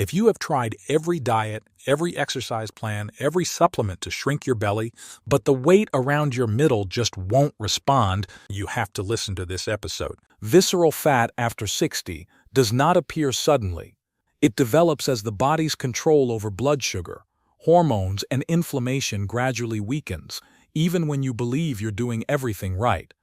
If you have tried every diet, every exercise plan, every supplement to shrink your belly, but the weight around your middle just won't respond, you have to listen to this episode. Visceral fat after 60 does not appear suddenly. It develops as the body's control over blood sugar, hormones, and inflammation gradually weakens, even when you believe you're doing everything right.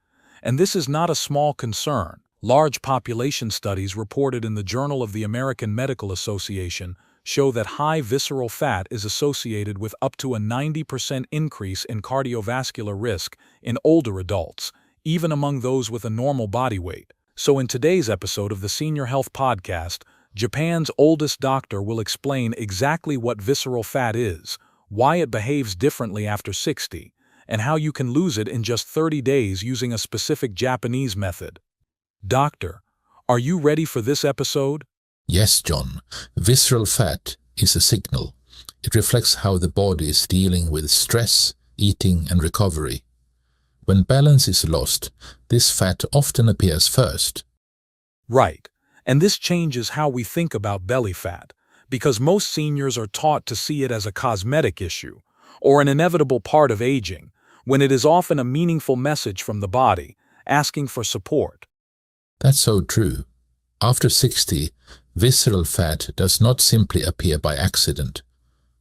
And this is not a small concern. Large population studies reported in the Journal of the American Medical Association show that high visceral fat is associated with up to a 90% increase in cardiovascular risk in older adults, even among those with a normal body weight. So in today's episode of the Senior Health Podcast, Japan's oldest doctor will explain exactly what visceral fat is, why it behaves differently after 60, and how you can lose it in just 30 days using a specific Japanese method. Doctor, are you ready for this episode? Yes, John. Visceral fat is a signal. It reflects how the body is dealing with stress, eating, and recovery. When balance is lost, this fat often appears first. Right. And this changes how we think about belly fat, because most seniors are taught to see it as a cosmetic issue or an inevitable part of aging, when it is often a meaningful message from the body, asking for support. That's so true. After 60, visceral fat does not simply appear by accident.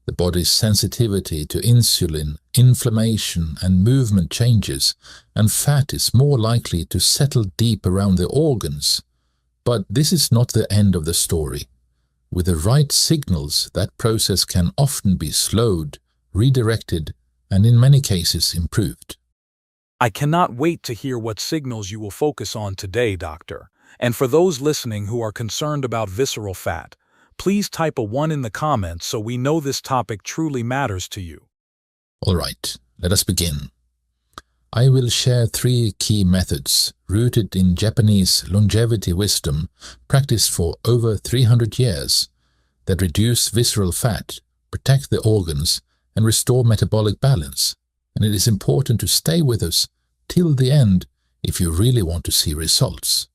The body's sensitivity to insulin, inflammation, and movement changes, and fat is more likely to settle deep around the organs. But this is not the end of the story. With the right signals, that process can often be slowed, redirected, and in many cases improved. I cannot wait to hear what signals you will focus on today, Doctor. And for those listening who are concerned about visceral fat, please type a 1 in the comments so we know this topic truly matters to you. All right, let us begin. I will share 3 key methods rooted in Japanese longevity wisdom practiced for over 300 years that reduce visceral fat, protect the organs, and restore metabolic balance. And it is important to stay with us till the end if you really want to see results.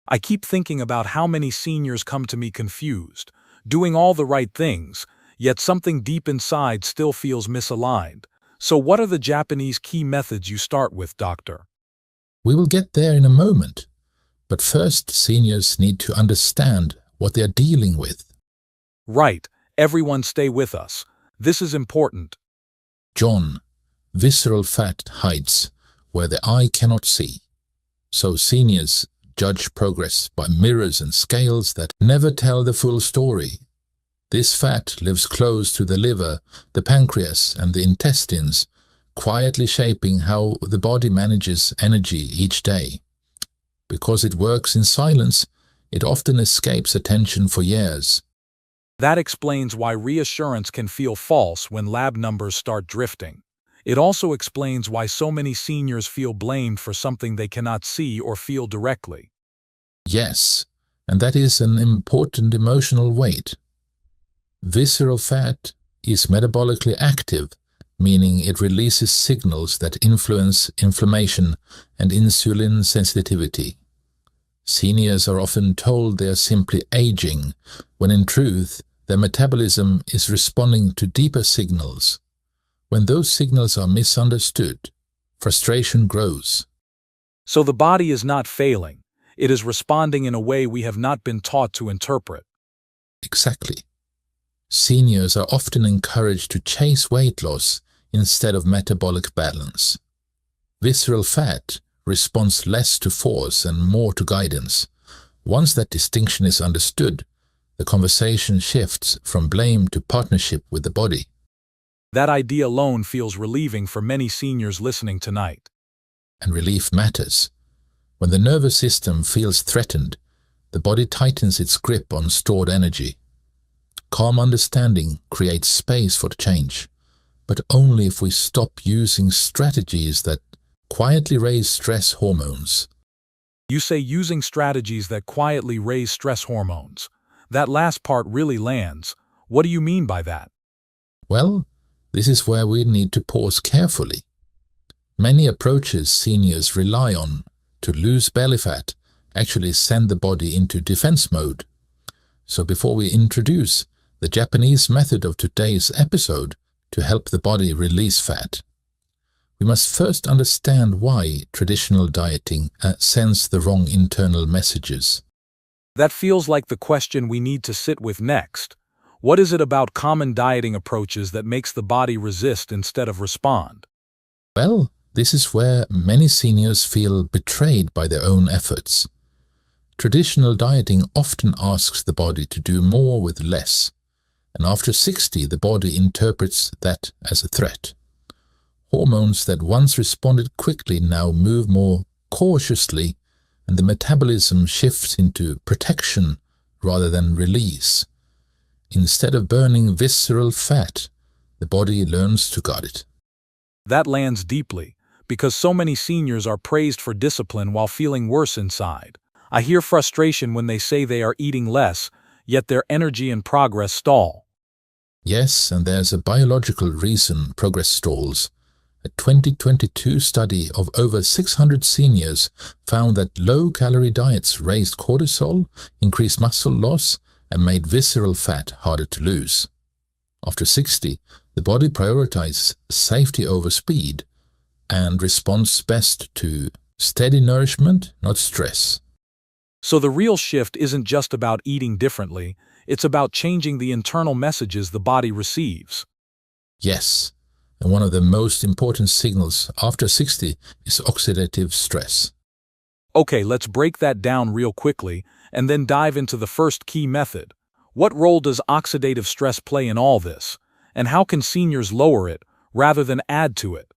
I keep thinking about how many seniors come to me confused, doing all the right things, yet something deep inside still feels misaligned. So what are the Japanese key methods you start with, Doctor? We will get there in a moment, but first seniors need to understand what they are dealing with. Right, everyone stay with us. This is important. John, visceral fat hides where the eye cannot see. So seniors judge progress by mirrors and scales that never tell the full story. This fat lives close to the liver, the pancreas, and the intestines, quietly shaping how the body manages energy each day. Because it works in silence, it often escapes attention for years. That explains why reassurance can feel false when lab numbers start drifting. It also explains why so many seniors feel blamed for something they cannot see or feel directly. Yes, and that is an important emotional weight. Visceral fat is metabolically active, meaning it releases signals that influence inflammation and insulin sensitivity. Seniors are often told they are simply aging, when in truth, their metabolism is responding to deeper signals. When those signals are misunderstood, frustration grows. So the body is not failing. It is responding in a way we have not been taught to interpret. Exactly. Seniors are often encouraged to chase weight loss instead of metabolic balance. Visceral fat responds less to force and more to guidance. Once that distinction is understood, the conversation shifts from blame to partnership with the body. That idea alone feels relieving for many seniors listening tonight. And relief matters. When the nervous system feels threatened, the body tightens its grip on stored energy. Calm understanding creates space for change, but only if we stop using strategies that quietly raise stress hormones. You say using strategies that quietly raise stress hormones. That last part really lands. What do you mean by that? Well, this is where we need to pause carefully. Many approaches seniors rely on to lose belly fat actually send the body into defense mode. So before we introduce the Japanese method of today's episode to help the body release fat, we must first understand why traditional dieting sends the wrong internal messages. That feels like the question we need to sit with next. What is it about common dieting approaches that makes the body resist instead of respond? Well, this is where many seniors feel betrayed by their own efforts. Traditional dieting often asks the body to do more with less, and after 60 the body interprets that as a threat. Hormones that once responded quickly now move more cautiously, and the metabolism shifts into protection rather than release. Instead of burning visceral fat, the body learns to guard it. That lands deeply, because so many seniors are praised for discipline while feeling worse inside. I hear frustration when they say they are eating less, yet their energy and progress stall. Yes, and there's a biological reason progress stalls. A 2022 study of over 600 seniors found that low-calorie diets raised cortisol, increased muscle loss, and made visceral fat harder to lose. After 60, the body prioritizes safety over speed and responds best to steady nourishment, not stress. So the real shift isn't just about eating differently, it's about changing the internal messages the body receives. Yes, and one of the most important signals after 60 is oxidative stress. Okay, let's break that down real quickly and then dive into the first key method. What role does oxidative stress play in all this, and how can seniors lower it rather than add to it?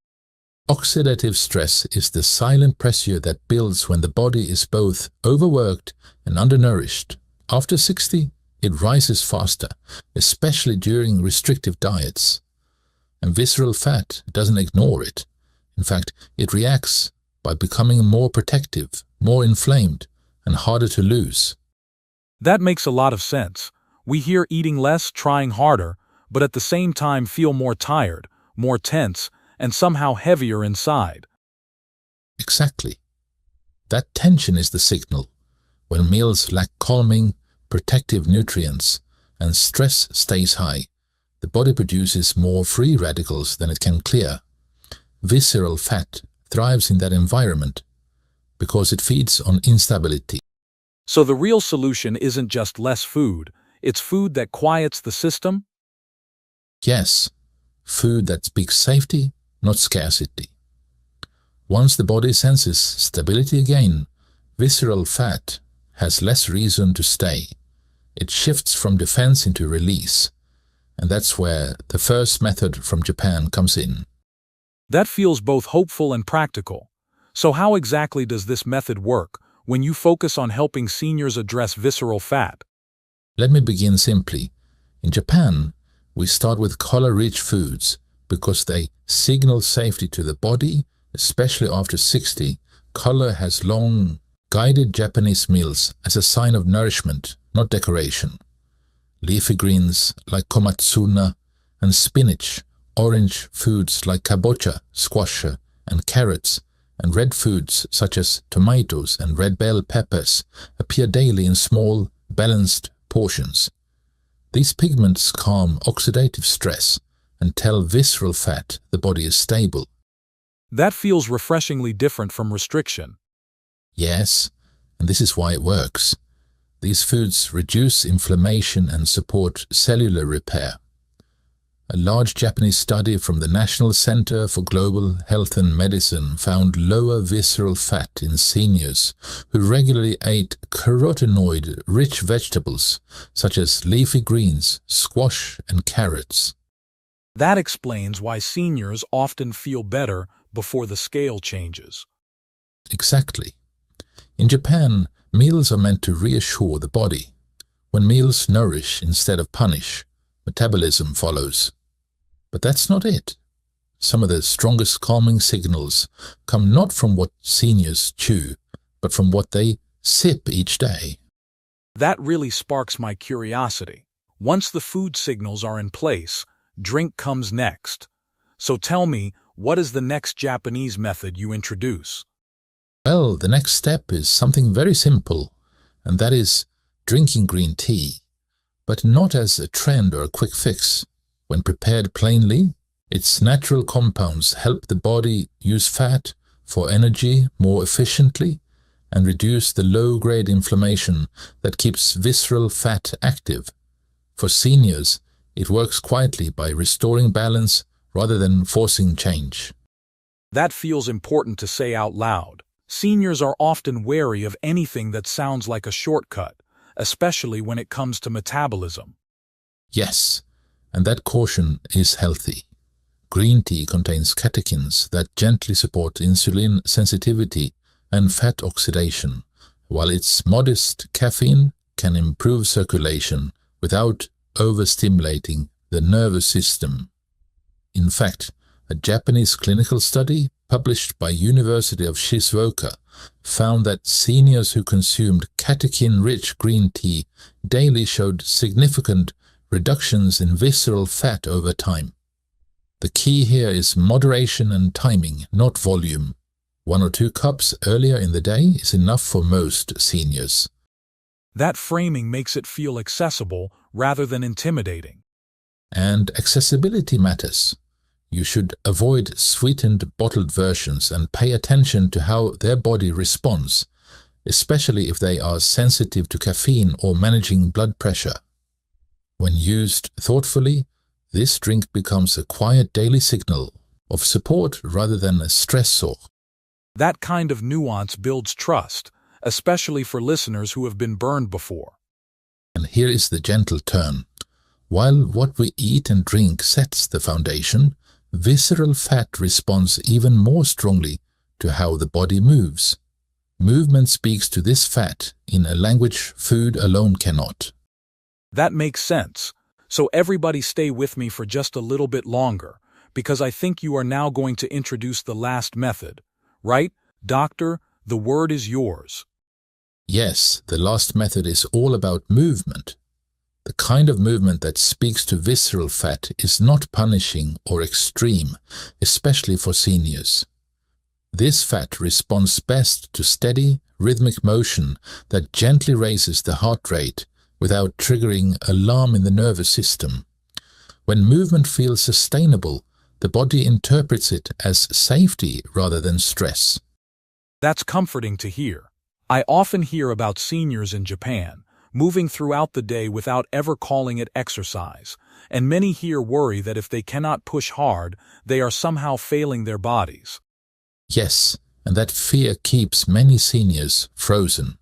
Oxidative stress is the silent pressure that builds when the body is both overworked and undernourished. After 60, it rises faster, especially during restrictive diets. And visceral fat doesn't ignore it. In fact, it reacts by becoming more protective, more inflamed, and harder to lose. That makes a lot of sense. We hear eating less, trying harder, but at the same time feel more tired, more tense, and somehow heavier inside. Exactly. That tension is the signal. When meals lack calming, protective nutrients and stress stays high, the body produces more free radicals than it can clear. Visceral fat thrives in that environment because it feeds on instability. So the real solution isn't just less food, it's food that quiets the system? Yes, food that speaks safety, not scarcity. Once the body senses stability again, visceral fat has less reason to stay. It shifts from defense into release, and that's where the first method from Japan comes in. That feels both hopeful and practical. So how exactly does this method work when you focus on helping seniors address visceral fat? Let me begin simply. In Japan, we start with color-rich foods because they signal safety to the body, especially after 60. Color has long guided Japanese meals as a sign of nourishment, not decoration. Leafy greens like komatsuna and spinach, orange foods like kabocha, squash, and carrots, and red foods such as tomatoes and red bell peppers appear daily in small, balanced portions. These pigments calm oxidative stress and tell visceral fat the body is stable. That feels refreshingly different from restriction. Yes, and this is why it works. These foods reduce inflammation and support cellular repair. A large Japanese study from the National Center for Global Health and Medicine found lower visceral fat in seniors who regularly ate carotenoid-rich vegetables such as leafy greens, squash, and carrots. That explains why seniors often feel better before the scale changes. Exactly. In Japan, meals are meant to reassure the body. When meals nourish instead of punish, metabolism follows. But that's not it. Some of the strongest calming signals come not from what seniors chew, but from what they sip each day. That really sparks my curiosity. Once the food signals are in place, drink comes next. So tell me, what is the next Japanese method you introduce? Well, the next step is something very simple, and that is drinking green tea. but not as a trend or a quick fix. When prepared plainly, its natural compounds help the body use fat for energy more efficiently and reduce the low-grade inflammation that keeps visceral fat active. For seniors, it works quietly by restoring balance rather than forcing change. That feels important to say out loud. Seniors are often wary of anything that sounds like a shortcut, especially when it comes to metabolism. Yes, and that caution is healthy. Green tea contains catechins that gently support insulin sensitivity and fat oxidation, while its modest caffeine can improve circulation without overstimulating the nervous system. In fact, a Japanese clinical study published by University of Shizuoka found that seniors who consumed catechin-rich green tea daily showed significant reductions in visceral fat over time. The key here is moderation and timing, not volume. 1 or 2 cups earlier in the day is enough for most seniors. That framing makes it feel accessible rather than intimidating. And accessibility matters. You should avoid sweetened bottled versions and pay attention to how their body responds, especially if they are sensitive to caffeine or managing blood pressure. When used thoughtfully, this drink becomes a quiet daily signal of support rather than a stressor. That kind of nuance builds trust, especially for listeners who have been burned before. And here is the gentle turn. While what we eat and drink sets the foundation, visceral fat responds even more strongly to how the body moves. Movement speaks to this fat in a language food alone cannot. That makes sense. So everybody stay with me for just a little bit longer, because I think you are now going to introduce the last method. Right, doctor? The word is yours. Yes, the last method is all about movement. The kind of movement that speaks to visceral fat is not punishing or extreme, especially for seniors. This fat responds best to steady, rhythmic motion that gently raises the heart rate without triggering alarm in the nervous system. When movement feels sustainable, the body interprets it as safety rather than stress. That's comforting to hear. I often hear about seniors in Japan moving throughout the day without ever calling it exercise, and many here worry that if they cannot push hard, they are somehow failing their bodies. Yes, and that fear keeps many seniors frozen.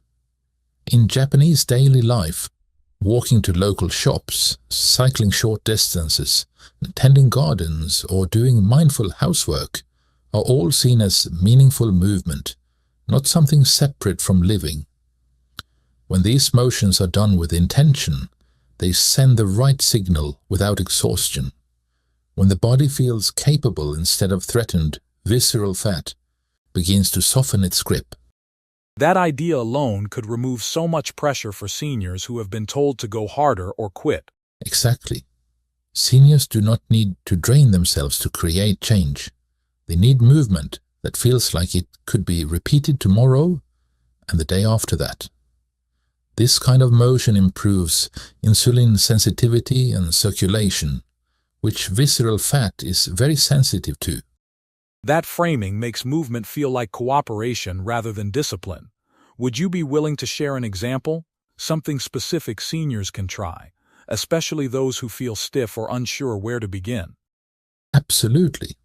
In Japanese daily life, walking to local shops, cycling short distances, tending gardens, or doing mindful housework are all seen as meaningful movement, not something separate from living. When these motions are done with intention, they send the right signal without exhaustion. When the body feels capable instead of threatened, visceral fat begins to soften its grip. That idea alone could remove so much pressure for seniors who have been told to go harder or quit. Exactly. Seniors do not need to drain themselves to create change. They need movement that feels like it could be repeated tomorrow and the day after that. This kind of motion improves insulin sensitivity and circulation, which visceral fat is very sensitive to. That framing makes movement feel like cooperation rather than discipline. Would you be willing to share an example? Something specific seniors can try, especially those who feel stiff or unsure where to begin. Absolutely.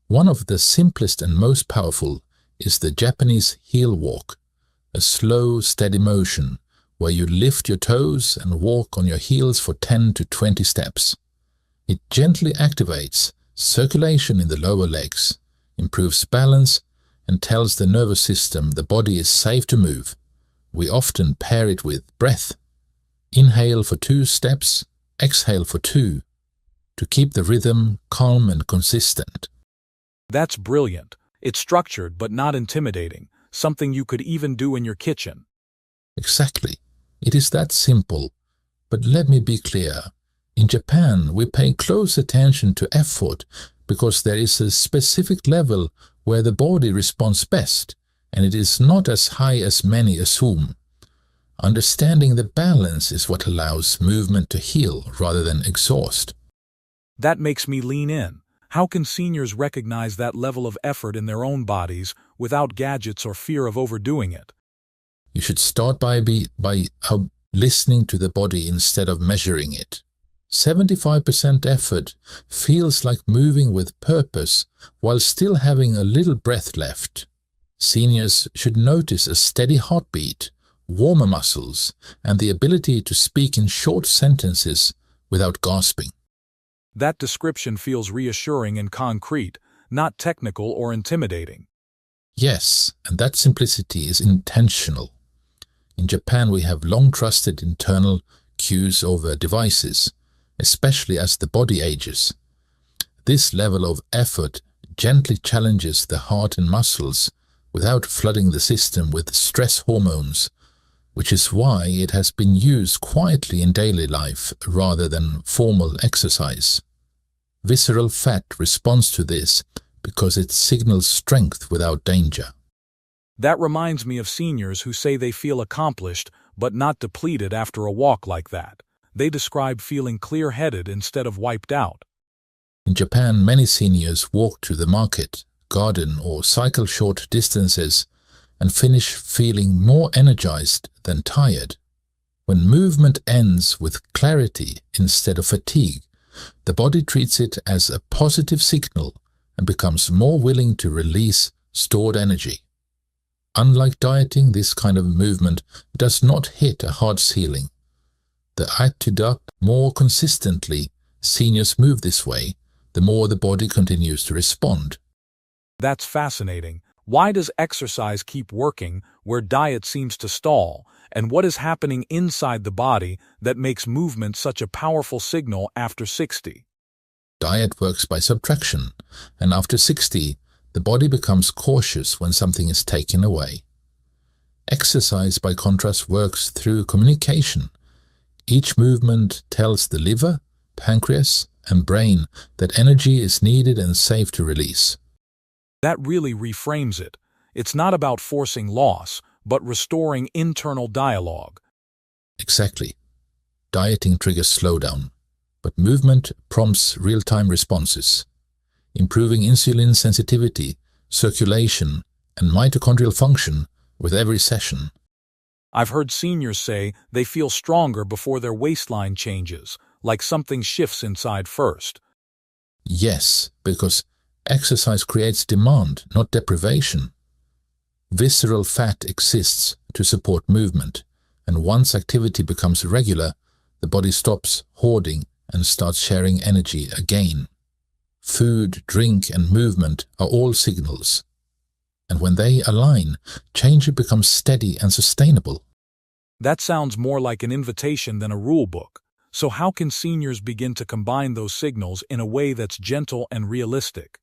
One of the simplest and most powerful is the Japanese heel walk, a slow, steady motion where you lift your toes and walk on your heels for 10 to 20 steps. It gently activates circulation in the lower legs, improves balance, and tells the nervous system the body is safe to move. We often pair it with breath. Inhale for 2 steps, exhale for 2, to keep the rhythm calm and consistent. That's brilliant. It's structured but not intimidating, something you could even do in your kitchen. Exactly. It is that simple. But let me be clear. In Japan, we pay close attention to effort because there is a specific level where the body responds best, and it is not as high as many assume. Understanding the balance is what allows movement to heal rather than exhaust. That makes me lean in. How can seniors recognize that level of effort in their own bodies without gadgets or fear of overdoing it? You should start by listening to the body instead of measuring it. 75% effort feels like moving with purpose while still having a little breath left. Seniors should notice a steady heartbeat, warmer muscles, and the ability to speak in short sentences without gasping. That description feels reassuring and concrete, not technical or intimidating. Yes, and that simplicity is intentional. In Japan, we have long trusted internal cues over devices, especially as the body ages. This level of effort gently challenges the heart and muscles without flooding the system with stress hormones, which is why it has been used quietly in daily life rather than formal exercise. Visceral fat responds to this because it signals strength without danger. That reminds me of seniors who say they feel accomplished but not depleted after a walk like that. They describe feeling clear-headed instead of wiped out. In Japan, many seniors walk to the market, garden, or cycle short distances and finish feeling more energized than tired. When movement ends with clarity instead of fatigue, the body treats it as a positive signal and becomes more willing to release stored energy. Unlike dieting, this kind of movement does not hit a hard ceiling. The add more consistently seniors move this way, the more the body continues to respond. That's fascinating. Why does exercise keep working where diet seems to stall? And what is happening inside the body that makes movement such a powerful signal after 60? Diet works by subtraction, and after 60, the body becomes cautious when something is taken away. Exercise, by contrast, works through communication. Each movement tells the liver, pancreas, and brain that energy is needed and safe to release. That really reframes it. It's not about forcing loss, but restoring internal dialogue. Exactly. Dieting triggers slowdown, but movement prompts real-time responses, improving insulin sensitivity, circulation, and mitochondrial function with every session. I've heard seniors say they feel stronger before their waistline changes, like something shifts inside first. Yes, because exercise creates demand, not deprivation. Visceral fat exists to support movement, and once activity becomes regular, the body stops hoarding and starts sharing energy again. Food, drink, and movement are all signals. And when they align, change becomes steady and sustainable. That sounds more like an invitation than a rule book. So how can seniors begin to combine those signals in a way that's gentle and realistic?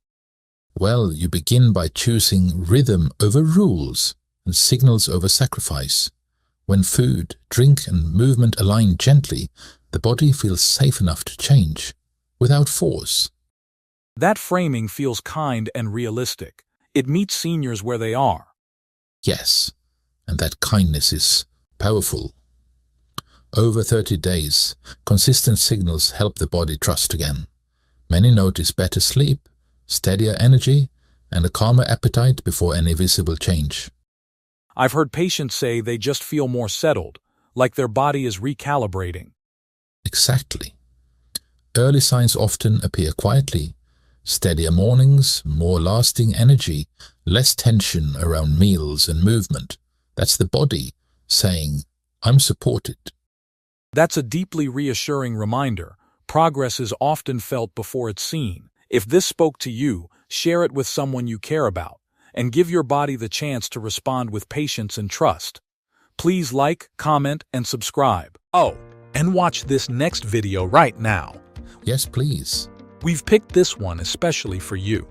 Well, you begin by choosing rhythm over rules and signals over sacrifice. When food, drink, and movement align gently, the body feels safe enough to change, without force. That framing feels kind and realistic. It meets seniors where they are. Yes, and that kindness is powerful. Over 30 days, consistent signals help the body trust again. Many notice better sleep, steadier energy, and a calmer appetite before any visible change. I've heard patients say they just feel more settled, like their body is recalibrating. Exactly. Early signs often appear quietly. Steadier mornings, more lasting energy, less tension around meals and movement. That's the body saying, "I'm supported." That's a deeply reassuring reminder. Progress is often felt before it's seen. If this spoke to you, share it with someone you care about, and give your body the chance to respond with patience and trust. Please like, comment, and subscribe. Oh, and watch this next video right now. Yes, please. We've picked this one especially for you.